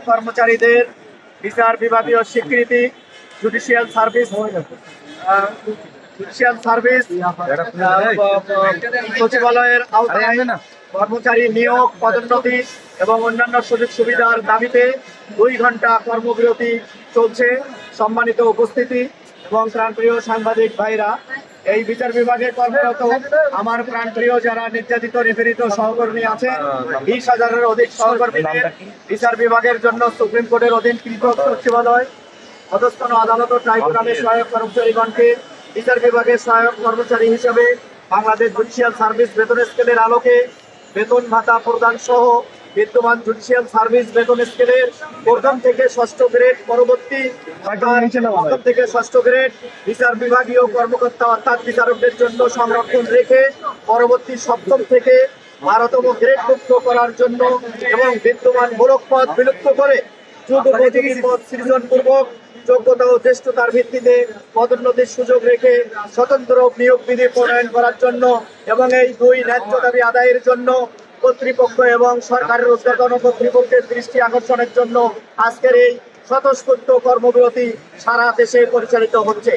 কর্মচারীদের বিচার বিভাগীয় স্বীকৃতি জুডিশিয়াল সার্ভিস সচিবালয়ের আওতায় কর্মচারী নিয়োগ, পদোন্নতি এবং অন্যান্য সুযোগ সুবিধার দাবিতে 2 ঘন্টা কর্মবিরতি চলছে। সম্মানিত উপস্থিতি এবং প্রাণপ্রিয় সাংবাদিক ভাইরা, এই বিচার বিভাগে কর্মরত আমার প্রাণপ্রিয় যারা নির্যাতিত নিপীড়িত সহকর্মী আছেন, 20,000-এর অধিক সহকর্মীদের বিচার বিভাগের জন্য সুপ্রিম কোর্টের অধীন পৃথক সচিবালয়, অধস্তন আদালত ও ট্রাইব্যুনালের সহায়ক কর্মচারীগণকে বিচার বিভাগের সহায়ক কর্মচারী হিসেবে বাংলাদেশ জুডিশিয়াল সার্ভিস বেতন স্কেলের আলোকে বেতন ভাতা প্রদান সহ বিদ্যমান জুডিশিয়াল সার্ভিস বেতন স্কেলের প্রথম থেকে 6ষ্ঠ গ্রেড পরবর্তী প্রথম থেকে 6ষ্ঠ গ্রেড বিচার বিভাগীয় কর্মকর্তা অর্থাৎ বিচারকদের জন্য সংরক্ষণ রেখে পরবর্তী 7ম থেকে 12তম গ্রেড মুক্ত করার জন্য এবং বিদ্যমান মূলক পদ বিলুপ্ত করে যুগোপযোগী পদ সৃজনপূর্বক যোগ্যতা ও জ্যেষ্ঠতার ভিত্তিতে পদোন্নতির সুযোগ রেখে স্বতন্ত্র নিয়োগ বিধি প্রণয়ন করার জন্য এবং এই 2 ন্যায্য দাবি আদায়ের জন্য কর্তৃপক্ষ এবং সরকারের ঊর্ধ্বতন কর্তৃপক্ষের দৃষ্টি আকর্ষণের জন্য আজকের এই স্বতঃস্ফূর্ত কর্মবিরতি সারা দেশে পরিচালিত হচ্ছে।